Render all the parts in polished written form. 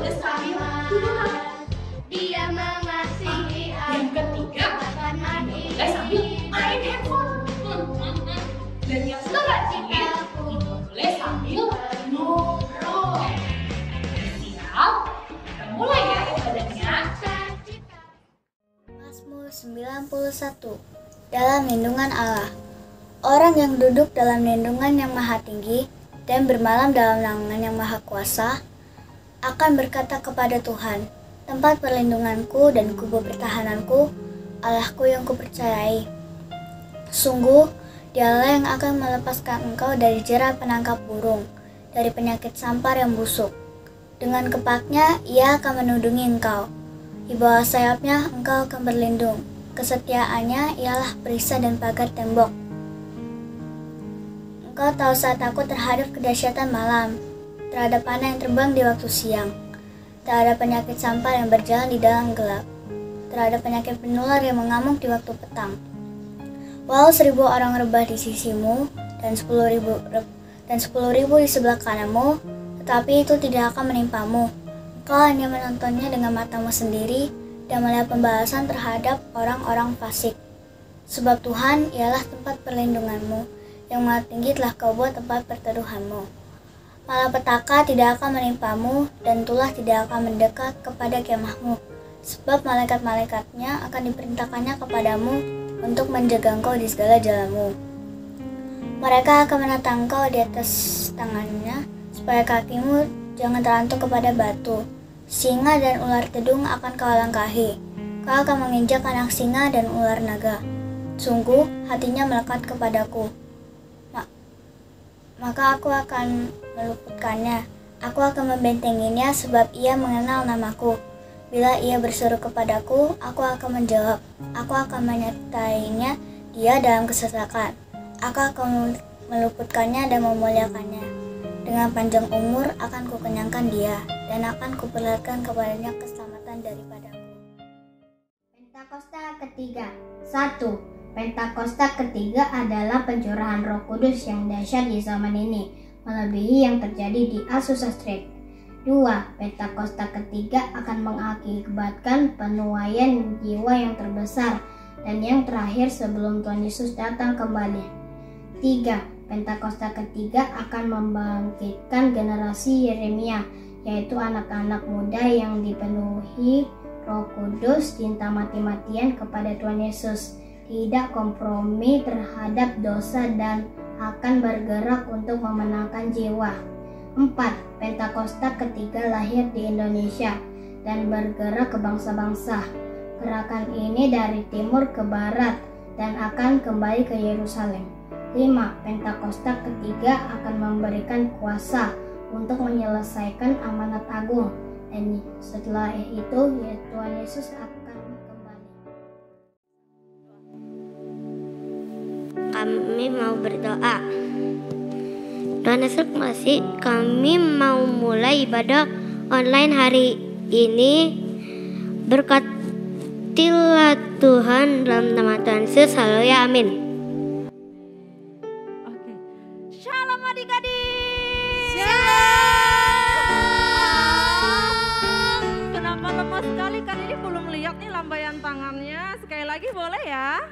boleh sambil tiduran. Dia mengasihi Yang ketiga, boleh sambil main handphone. Dan yang selanjutnya, boleh sambil ngobrol. Siap? Kita mulai ya ibadahnya. Mazmur 91. Dalam lindungan Allah. Orang yang duduk dalam lindungan yang maha tinggi dan bermalam dalam naungan yang maha kuasa akan berkata kepada Tuhan, tempat perlindunganku dan kubu pertahananku, Allahku yang kupercayai. Sungguh, Dialah yang akan melepaskan engkau dari jerat penangkap burung, dari penyakit sampar yang busuk. Dengan kepaknya, Ia akan menudungi engkau. Di bawah sayapnya, engkau akan berlindung. Kesetiaannya ialah perisai dan pagar tembok. Engkau tahu saat aku terhadap kedahsyatan malam, terhadap panah yang terbang di waktu siang, terhadap penyakit sampar yang berjalan di dalam gelap, terhadap penyakit penular yang mengamuk di waktu petang. Walau 1.000 orang rebah di sisimu dan 10.000 di sebelah kananmu, tetapi itu tidak akan menimpamu. Engkau hanya menontonnya dengan matamu sendiri dan melihat pembalasan terhadap orang-orang fasik. Sebab Tuhan ialah tempat perlindunganmu, yang maha tinggi telah kau buat tempat perteduhanmu. Malapetaka tidak akan menimpamu dan tulah tidak akan mendekat kepada kemahmu, sebab malaikat-malaikatnya akan diperintahkannya kepadamu untuk menjaga engkau di segala jalanmu. Mereka akan menatang engkau di atas tangannya, supaya kakimu jangan terantuk kepada batu. Singa dan ular tedung akan kau langkahi. Kau akan menginjak anak singa dan ular naga. Sungguh, hatinya melekat kepadaku. Maka aku akan meluputkannya. Aku akan membentenginya sebab ia mengenal namaku. Bila ia berseru kepadaku, aku akan menjawab. Aku akan menyertainya dia dalam kesesakan. Aku akan meluputkannya dan memuliakannya. Dengan panjang umur akan kukenyangkan dia, dan akan kuperlihatkan kepadanya keselamatan daripadaku. Pentakosta ketiga. 1. Pentakosta ketiga adalah pencurahan Roh Kudus yang dahsyat di zaman ini, melebihi yang terjadi di Azusa Street. 2. Pentakosta ketiga akan mengakibatkan penuaian jiwa yang terbesar dan yang terakhir sebelum Tuhan Yesus datang kembali. 3. Pentakosta ketiga akan membangkitkan generasi Yeremia, yaitu anak-anak muda yang dipenuhi Roh Kudus, cinta mati-matian kepada Tuhan Yesus, tidak kompromi terhadap dosa dan akan bergerak untuk memenangkan jiwa. 4. Pentakosta ketiga lahir di Indonesia dan bergerak ke bangsa-bangsa. Gerakan ini dari timur ke barat dan akan kembali ke Yerusalem. 5. Pentakosta ketiga akan memberikan kuasa untuk menyelesaikan amanat agung, dan setelah itu Tuhan Yesus akan kembali. Kami mau berdoa. Tuhan Yesus masih, kami mau mulai ibadah online hari ini. Berkatilah Tuhan dalam nama Tuhan Yesus. Haleluya, amin. Oke. Shalom adik-adik. Shalom. Kenapa lemah sekali? Kan ini belum lihat nih lambaian tangannya. Sekali lagi boleh ya?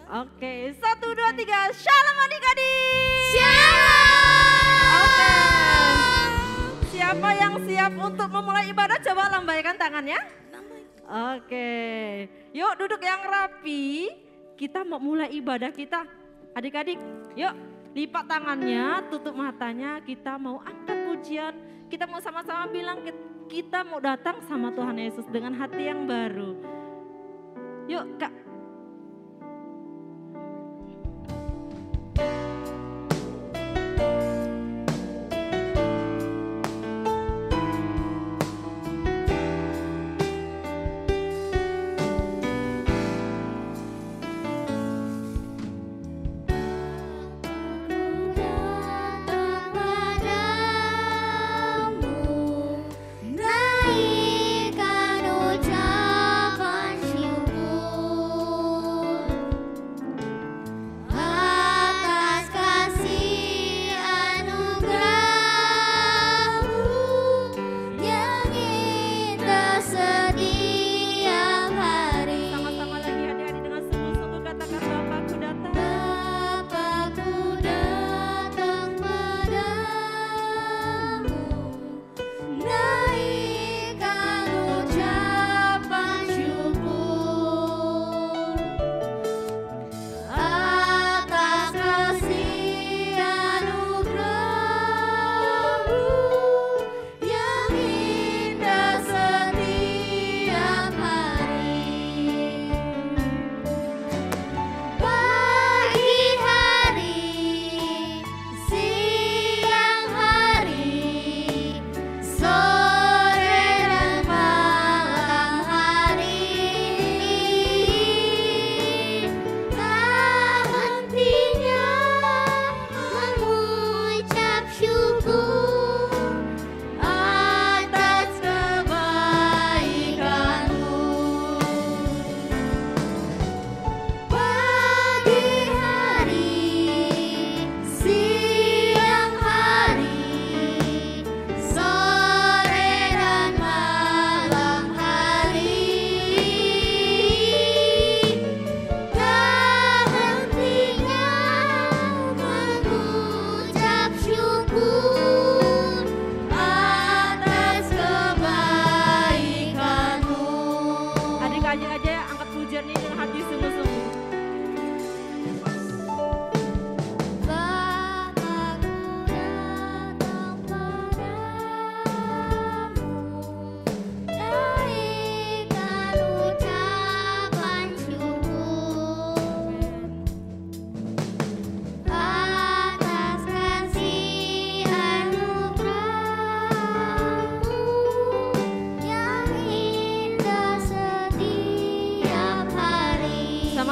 Oke, 1, 2, 3. Shalom adik-adik. Shalom. Oke. Siapa yang siap untuk memulai ibadah? Coba lambaikan tangannya. Oke. Yuk duduk yang rapi. Kita mau mulai ibadah kita. Adik-adik, yuk lipat tangannya, tutup matanya. Kita mau angkat pujian. Kita mau sama-sama bilang kita mau datang sama Tuhan Yesus dengan hati yang baru. Yuk Kak. Naikkan ucapan syukur.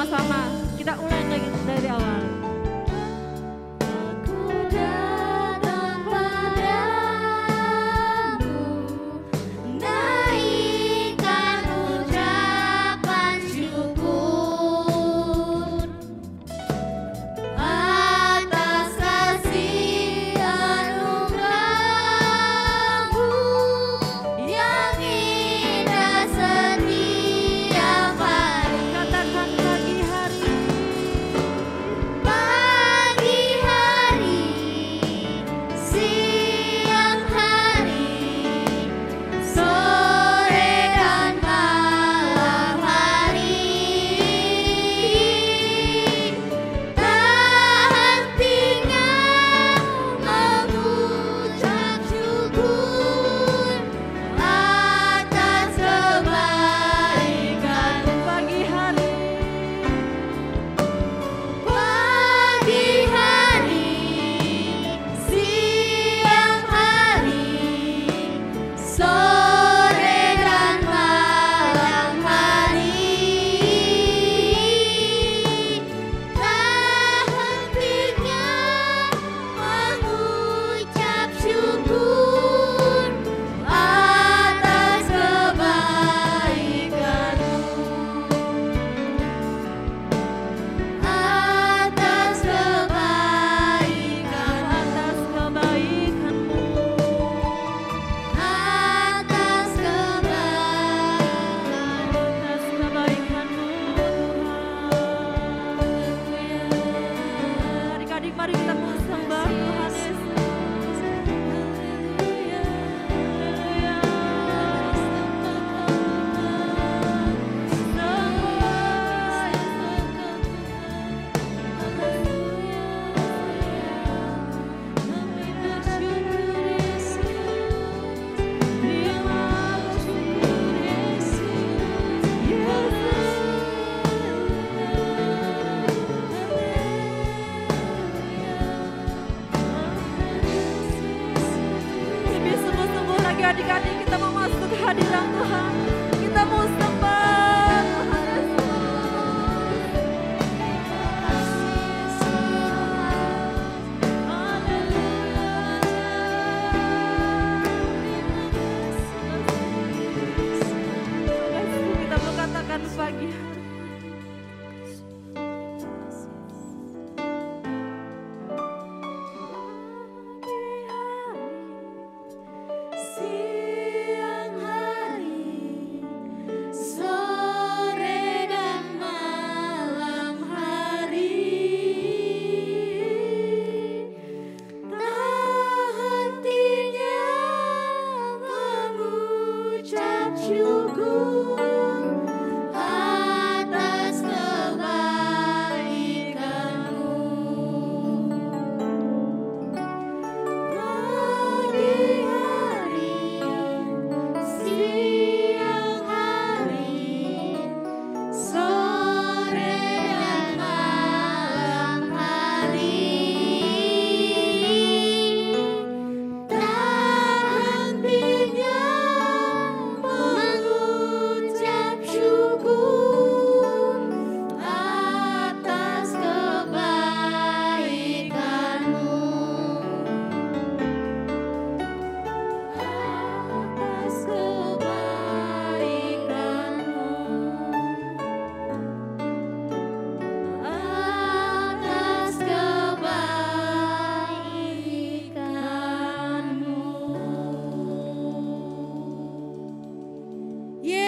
sama-sama. Kita ulang lagi dari awal. Mari kita sembah Tuhan Yesus. Adik-adik, kita mau masuk ke hadirat Tuhan. Kita mau sembah Tuhan Yesus. Kita mau katakan pagi hari.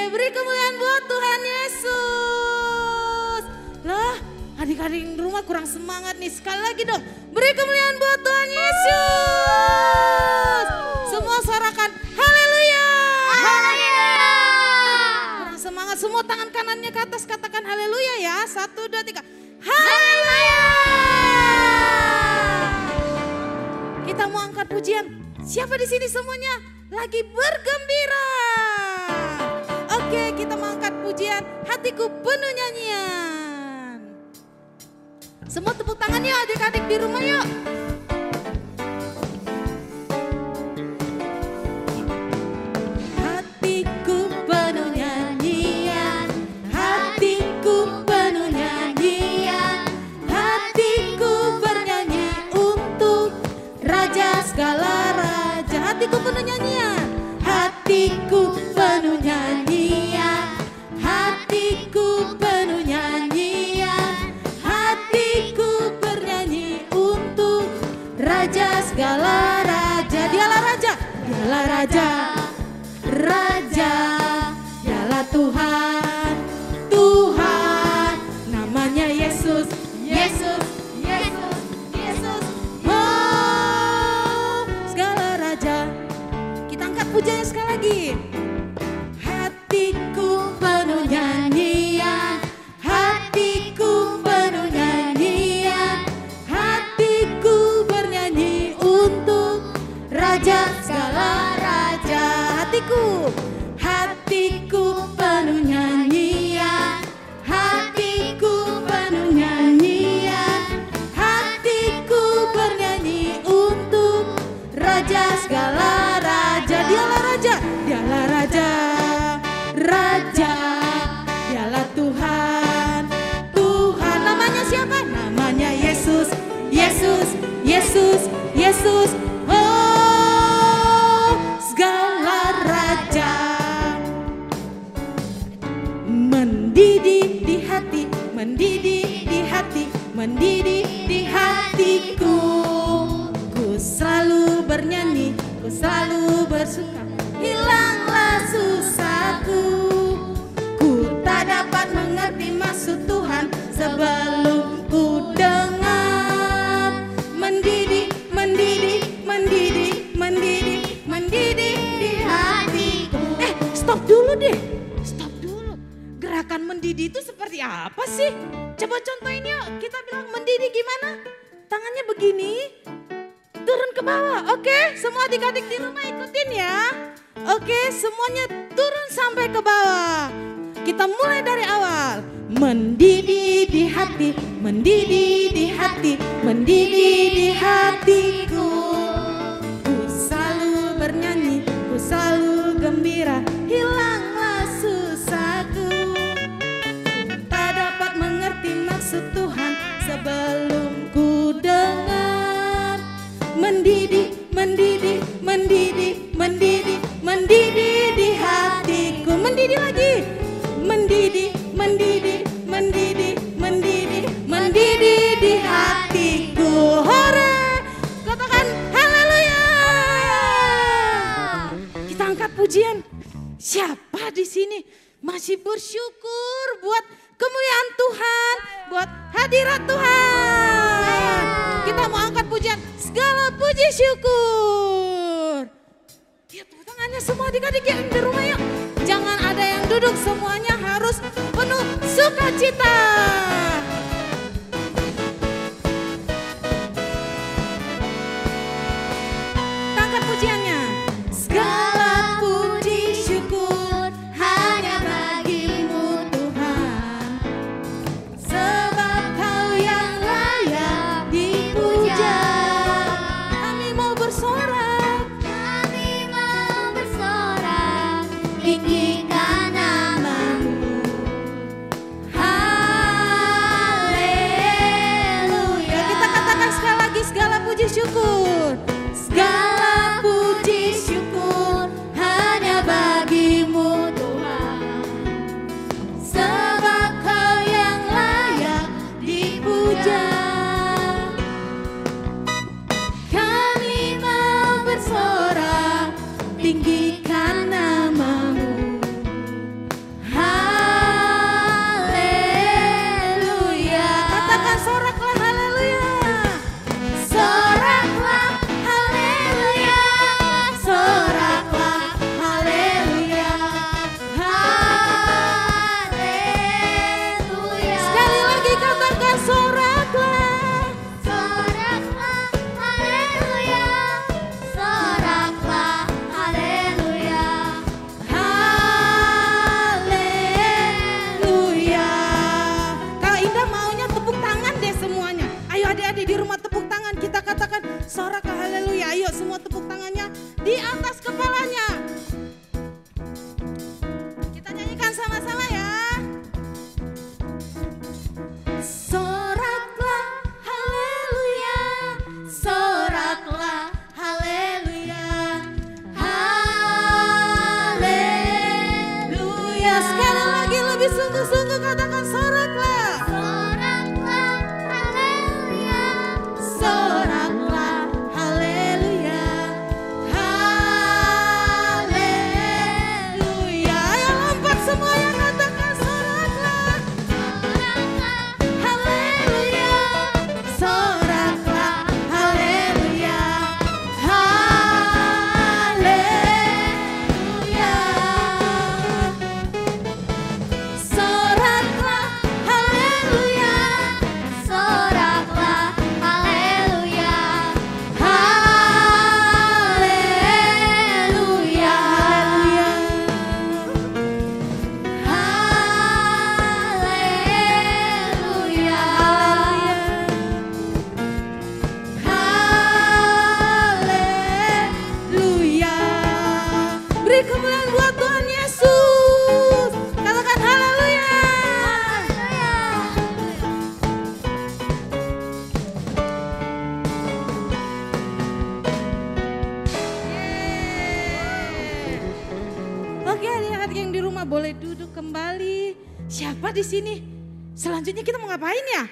Beri kemuliaan buat Tuhan Yesus. Lah, adik-adik di rumah kurang semangat nih. Sekali lagi dong. Beri kemuliaan buat Tuhan Yesus. Semua suarakan haleluya. Haleluya. Kurang semangat, semua tangan kanannya ke atas katakan haleluya ya. 1, 2, 3. Haleluya. Kita mau angkat pujian. Siapa di sini semuanya lagi bergembira? Oke, kita mengangkat pujian Hatiku Penuh Nyanyian. Semua tepuk tangan yuk adik-adik di rumah yuk. Hatiku penuh nyanyian, hatiku penuh nyanyian. raja, raja, dialah Tuhan, Tuhan, namanya Yesus, Yesus, Yesus, Yesus. Oh, segala raja. Kita angkat pujiannya sekali lagi. Hatiku penuh nyanyian, hatiku penuh nyanyian, hatiku bernyanyi untuk Raja segala raja. Hatiku, hatiku penuh nyanyian, hatiku penuh nyanyian, hatiku bernyanyi untuk Raja segala raja. Dialah raja, dialah raja, raja, dialah Tuhan, Tuhan. Namanya siapa? Namanya Yesus, Yesus, Yesus, Yesus. Oh, segala raja mendidih di hati, mendidih di hati, mendidih di hatiku. Ku selalu bernyanyi, ku selalu bersuka, hilanglah susahku. Ku tak dapat mengerti maksud Tuhan sebelum ku dengar. Mendidih, mendidih, mendidih, mendidih, mendidih di hatiku. Stop dulu deh, stop dulu. Gerakan mendidih itu seperti apa sih? Coba contohin yuk, kita bilang mendidih gimana? Tangannya begini, turun ke bawah. Oke, semua adik-adik di rumah ikutin ya. Oke, semuanya turun sampai ke bawah. Kita mulai dari awal. Mendidih di hati, mendidih di hati, mendidih di hatiku. Ku selalu bernyanyi, ku selalu gembira, hilanglah susahku. Tak dapat mengerti maksud Tuhan sebelum ku dengar. Mendidih, mendidih, mendidih, mendidih, mendidih di hatiku. Mendidih lagi. Mendidih, mendidih, mendidih, mendidih, mendidih di hatiku. Hore, katakan haleluya. Kita angkat pujian. Siapa di sini masih bersyukur buat kemuliaan Tuhan, buat hadirat Tuhan? Kita mau angkat pujian, segala puji syukur. Ya, tepuk tangannya semua adik-adik yang di rumah yuk. Jangan ada yang duduk, semuanya harus penuh sukacita. Angkat pujiannya. Segala puji syukur hanya bagimu Tuhan, sebab Kau yang layak dipuja. Kami mau bersorak, kami mau bersorak, tinggikan namamu. Haleluya. Kita katakan sekali lagi, segala puji syukur. Segala puji syukur hanya bagimu Tuhan, sebab Kau yang layak dipuja. Kami mau bersorak, tinggikan namamu. Haleluya. Katakan soraklah haleluya. Soraklah haleluya. Soraklah haleluya. Haleluya. Sekali lagi katakan soraklah. Soraklah haleluya, soraklah haleluya. Haleluya. Kalau Indah maunya tepuk tangan deh semuanya. Ayo adik-adik di rumah tepuk tangan. Kita katakan soraklah haleluya. Ayo semua tepuk tangannya di atas kepalanya. Kita nyanyikan sama-sama ya. Soraklah haleluya. Soraklah haleluya. Haleluya. Sekali lagi lebih sungguh-sungguh katakan soraklah. Soraklah haleluya, Soraklah haleluya. yang di rumah boleh duduk kembali. Siapa di sini? Selanjutnya kita mau ngapain ya?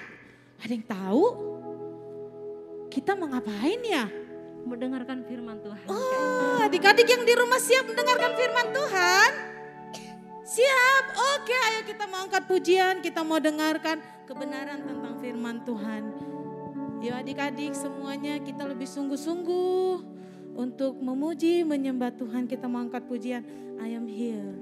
Ada yang tahu? Kita mau ngapain ya? Mendengarkan firman Tuhan. Oh, adik-adik yang di rumah siap mendengarkan firman Tuhan? Siap, oke, ayo kita mau angkat pujian, kita mau dengarkan kebenaran tentang firman Tuhan. Yuk adik-adik semuanya kita lebih sungguh-sungguh untuk memuji, menyembah Tuhan. Kita mau angkat pujian, I am here.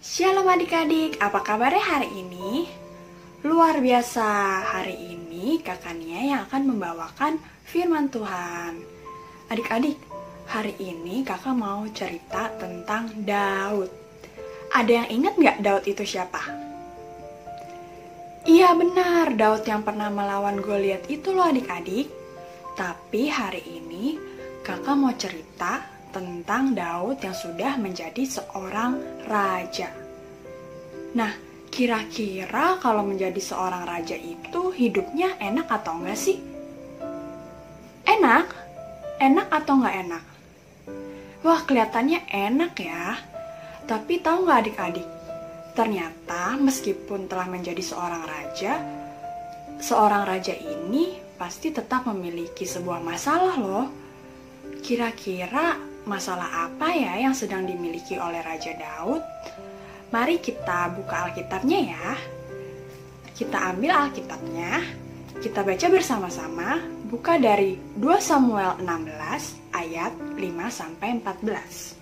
Shalom adik-adik, apa kabarnya hari ini? Luar biasa, hari ini kakak Nia yang akan membawakan firman Tuhan. Adik-adik, hari ini kakak mau cerita tentang Daud. Ada yang ingat nggak Daud itu siapa? Iya benar, Daud yang pernah melawan Goliat itu loh adik-adik. Tapi hari ini kakak mau cerita tentang Daud yang sudah menjadi seorang raja. Nah, kira-kira kalau menjadi seorang raja itu hidupnya enak atau enggak sih? Enak? Enak atau enggak enak? Wah, kelihatannya enak ya. Tapi tahu nggak adik-adik? Ternyata meskipun telah menjadi seorang raja ini pasti tetap memiliki sebuah masalah loh. Kira-kira masalah apa ya yang sedang dimiliki oleh Raja Daud? Mari kita buka Alkitabnya ya. Kita ambil Alkitabnya, kita baca bersama-sama. Buka dari 2 Samuel 16 ayat 5-14.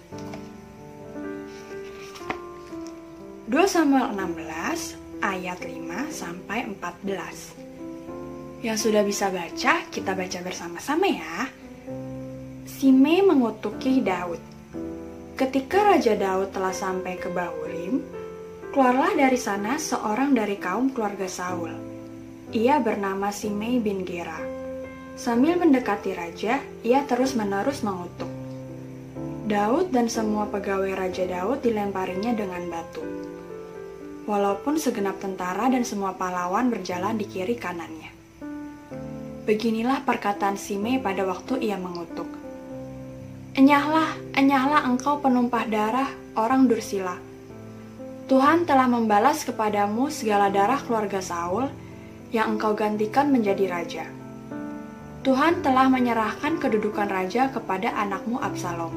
2 Samuel 16 ayat 5-14. Yang sudah bisa baca, kita baca bersama-sama ya. Simei mengutuki Daud. Ketika Raja Daud telah sampai ke Bahurim, keluarlah dari sana seorang dari kaum keluarga Saul. Ia bernama Simei bin Gera. Sambil mendekati raja, ia terus-menerus mengutuk. Daud dan semua pegawai Raja Daud dilemparinya dengan batu. Walaupun segenap tentara dan semua pahlawan berjalan di kiri kanannya. Beginilah perkataan Simei pada waktu ia mengutuk. Enyahlah, enyahlah engkau penumpah darah orang Dursila. Tuhan telah membalas kepadamu segala darah keluarga Saul yang engkau gantikan menjadi raja. Tuhan telah menyerahkan kedudukan raja kepada anakmu Absalom.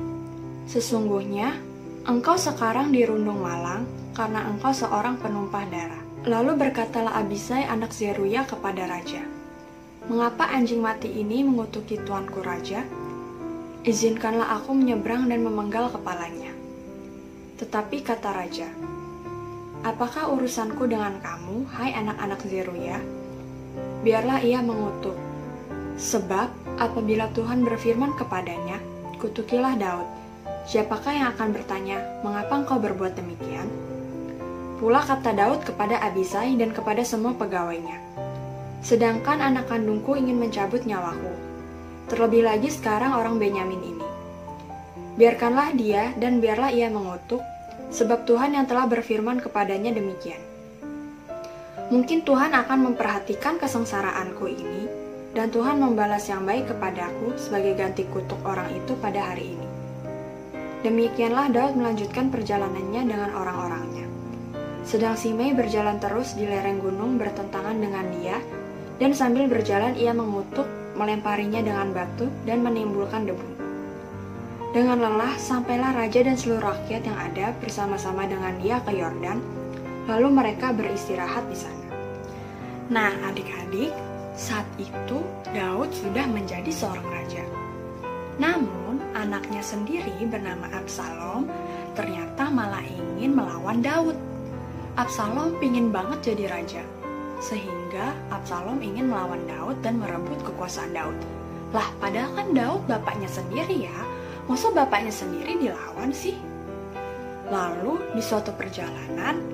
Sesungguhnya, engkau sekarang dirundung malang karena engkau seorang penumpah darah. Lalu berkatalah Abisai anak Zeruya kepada raja, mengapa anjing mati ini mengutuki tuanku raja? Izinkanlah aku menyeberang dan memenggal kepalanya. Tetapi kata raja, apakah urusanku dengan kamu, hai anak-anak Zeruya? Biarlah ia mengutuk. Sebab apabila Tuhan berfirman kepadanya, kutukilah Daud. Siapakah yang akan bertanya, mengapa engkau berbuat demikian? Pula kata Daud kepada Abisai dan kepada semua pegawainya, sedangkan anak kandungku ingin mencabut nyawaku. Terlebih lagi sekarang orang Benyamin ini. Biarkanlah dia dan biarlah ia mengutuk, sebab Tuhan yang telah berfirman kepadanya demikian. Mungkin Tuhan akan memperhatikan kesengsaraanku ini, dan Tuhan membalas yang baik kepadaku sebagai ganti kutuk orang itu pada hari ini. Demikianlah Daud melanjutkan perjalanannya dengan orang-orangnya. Sedang Simei berjalan terus di lereng gunung bertentangan dengan dia, dan sambil berjalan ia mengutuk, melemparinya dengan batu, dan menimbulkan debu. Dengan lelah, sampailah raja dan seluruh rakyat yang ada bersama-sama dengan dia ke Yordan, lalu mereka beristirahat di sana. Nah, adik-adik, saat itu Daud sudah menjadi seorang raja. Namun, anaknya sendiri bernama Absalom ternyata malah ingin melawan Daud. Absalom pingin banget jadi raja, sehingga Absalom ingin melawan Daud dan merebut kekuasaan Daud. Lah, padahal kan Daud bapaknya sendiri ya, masa bapaknya sendiri dilawan sih? Lalu, di suatu perjalanan,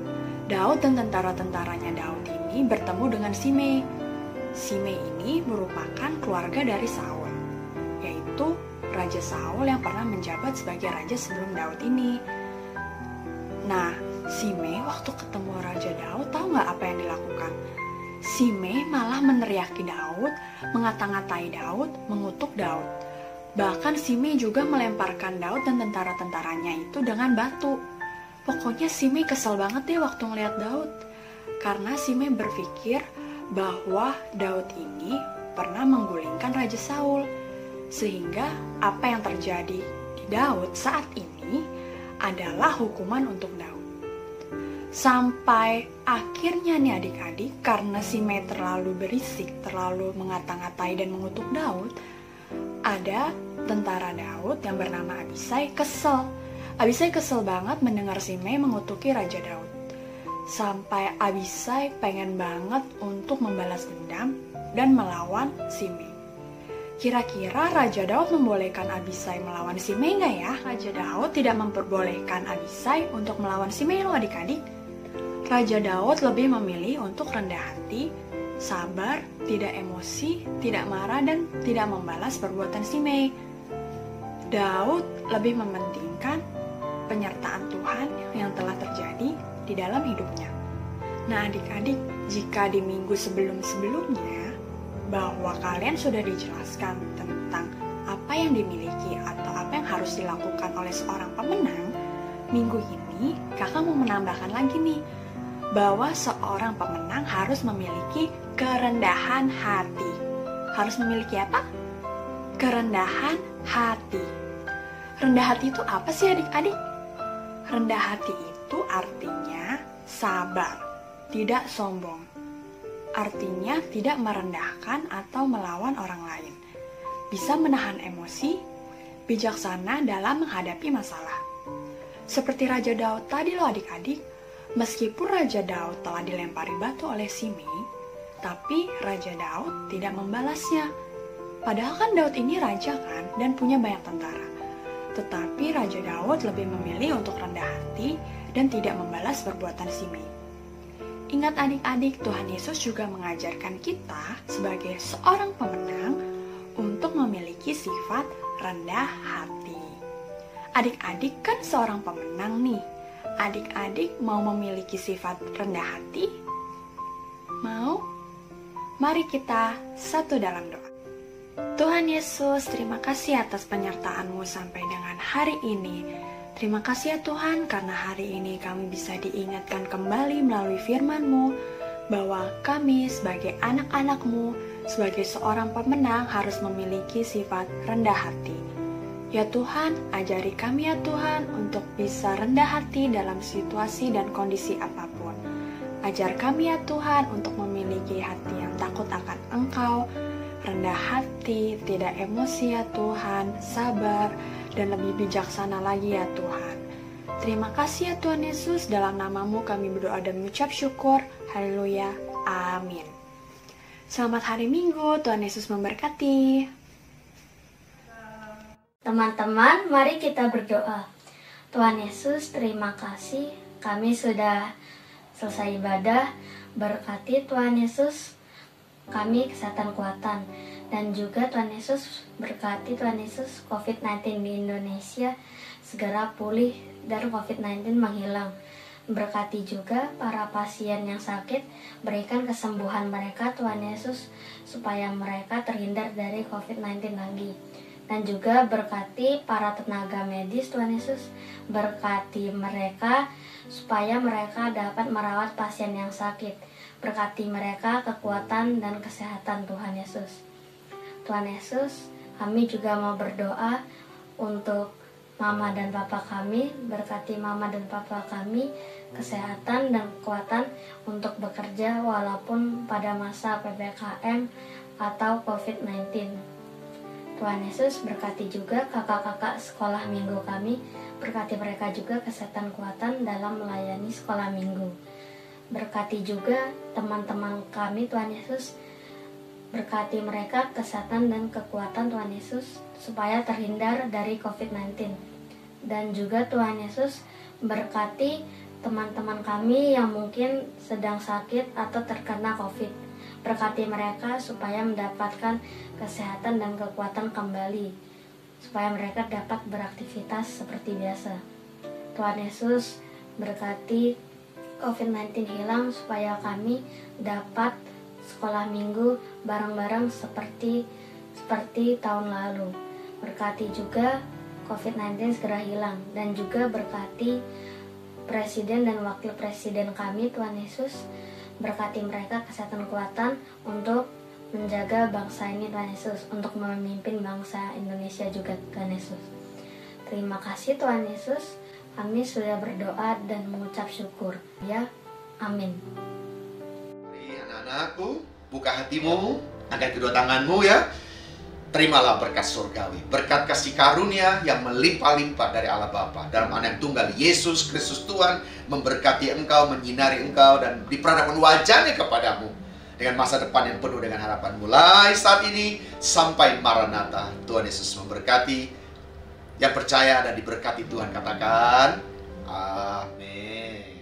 Daud dan tentara-tentaranya Daud ini bertemu dengan Simei. Simei ini merupakan keluarga dari Saul, yaitu Raja Saul yang pernah menjabat sebagai raja sebelum Daud ini. Nah, Simei waktu ketemu Raja Daud, tahu nggak apa yang dilakukan? Simei malah meneriaki Daud, mengata-ngatai Daud, mengutuk Daud. Bahkan Simei juga melemparkan Daud dan tentara-tentaranya itu dengan batu. Pokoknya Simei kesel banget deh waktu ngeliat Daud. Karena Simei berpikir bahwa Daud ini pernah menggulingkan Raja Saul. Sehingga apa yang terjadi di Daud saat ini adalah hukuman untuk Daud. Sampai akhirnya nih adik-adik, karena Simei terlalu berisik, terlalu mengata-ngatai dan mengutuk Daud, ada tentara Daud yang bernama Abisai kesel. Abisai kesel banget mendengar Simei mengutuki Raja Daud. Sampai Abisai pengen banget untuk membalas dendam dan melawan Simei. Kira-kira Raja Daud membolehkan Abisai melawan Simei nggak ya? Raja Daud tidak memperbolehkan Abisai untuk melawan Simei loh adik-adik. Raja Daud lebih memilih untuk rendah hati, sabar, tidak emosi, tidak marah, dan tidak membalas perbuatan Simei. Daud lebih mementingkan penyertaan Tuhan yang telah terjadi di dalam hidupnya. Nah adik-adik, jika di minggu sebelum-sebelumnya bahwa kalian sudah dijelaskan tentang apa yang dimiliki atau apa yang harus dilakukan oleh seorang pemenang, minggu ini kakak mau menambahkan lagi nih, bahwa seorang pemenang harus memiliki kerendahan hati. Harus memiliki apa? Kerendahan hati. Rendah hati itu apa sih adik-adik? Rendah hati itu artinya sabar, tidak sombong. Artinya tidak merendahkan atau melawan orang lain. Bisa menahan emosi, bijaksana dalam menghadapi masalah. Seperti Raja Daud tadi loh adik-adik, meskipun Raja Daud telah dilempari batu oleh Simei, tapi Raja Daud tidak membalasnya. Padahal kan Daud ini raja kan, dan punya banyak tentara. Tetapi Raja Daud lebih memilih untuk rendah hati dan tidak membalas perbuatan Simei. Ingat adik-adik, Tuhan Yesus juga mengajarkan kita sebagai seorang pemenang untuk memiliki sifat rendah hati. Adik-adik kan seorang pemenang nih. Adik-adik mau memiliki sifat rendah hati? Mau? Mari kita satu dalam doa. Tuhan Yesus, terima kasih atas penyertaan-Mu sampai dengan hari ini. Terima kasih ya Tuhan, karena hari ini kami bisa diingatkan kembali melalui firman-Mu, bahwa kami sebagai anak-anak-Mu, sebagai seorang pemenang harus memiliki sifat rendah hati. Ya Tuhan, ajari kami ya Tuhan untuk bisa rendah hati dalam situasi dan kondisi apapun. Ajar kami ya Tuhan untuk memiliki hati yang takut akan Engkau, rendah hati, tidak emosi ya Tuhan, sabar, dan lebih bijaksana lagi ya Tuhan. Terima kasih ya Tuhan Yesus, dalam nama-Mu kami berdoa dan mengucap syukur. Haleluya, amin. Selamat hari Minggu, Tuhan Yesus memberkati. Teman-teman, mari kita berdoa. Tuhan Yesus, terima kasih kami sudah selesai ibadah. Berkati Tuhan Yesus kami kesehatan kuatan. Dan juga Tuhan Yesus berkati Tuhan Yesus COVID-19 di Indonesia segera pulih dan COVID-19 menghilang. Berkati juga para pasien yang sakit, berikan kesembuhan mereka Tuhan Yesus supaya mereka terhindar dari COVID-19 lagi. Dan juga berkati para tenaga medis Tuhan Yesus, berkati mereka supaya mereka dapat merawat pasien yang sakit. Berkati mereka kekuatan dan kesehatan Tuhan Yesus. Tuhan Yesus, kami juga mau berdoa untuk Mama dan Papa kami, berkati Mama dan Papa kami kesehatan dan kekuatan untuk bekerja walaupun pada masa PPKM atau COVID-19. Tuhan Yesus berkati juga kakak-kakak sekolah minggu kami, berkati mereka juga kesehatan kuatan dalam melayani sekolah minggu. Berkati juga teman-teman kami Tuhan Yesus, berkati mereka kesehatan dan kekuatan Tuhan Yesus supaya terhindar dari COVID-19. Dan juga Tuhan Yesus berkati teman-teman kami yang mungkin sedang sakit atau terkena COVID. Berkati mereka supaya mendapatkan kesehatan dan kekuatan kembali, supaya mereka dapat beraktivitas seperti biasa. Tuhan Yesus berkati COVID-19 hilang supaya kami dapat sekolah minggu bareng-bareng seperti tahun lalu. Berkati juga COVID-19 segera hilang, dan juga berkati Presiden dan Wakil Presiden kami Tuhan Yesus, berkati mereka kesehatan kuatan untuk menjaga bangsa ini Tuhan Yesus, untuk memimpin bangsa Indonesia juga Tuhan Yesus. Terima kasih Tuhan Yesus, kami sudah berdoa dan mengucap syukur. Ya, amin. Mari anak-anakku, buka hatimu, angkat kedua tanganmu ya. Terimalah berkat surgawi, berkat kasih karunia yang melimpah-limpah dari Allah Bapa dalam Anak Tunggal Yesus Kristus Tuhan, memberkati engkau, menyinari engkau, dan diperhadapkan wajahnya kepadamu dengan masa depan yang penuh dengan harapan mulai saat ini sampai Maranatha. Tuhan Yesus memberkati. Yang percaya dan diberkati Tuhan katakan amin.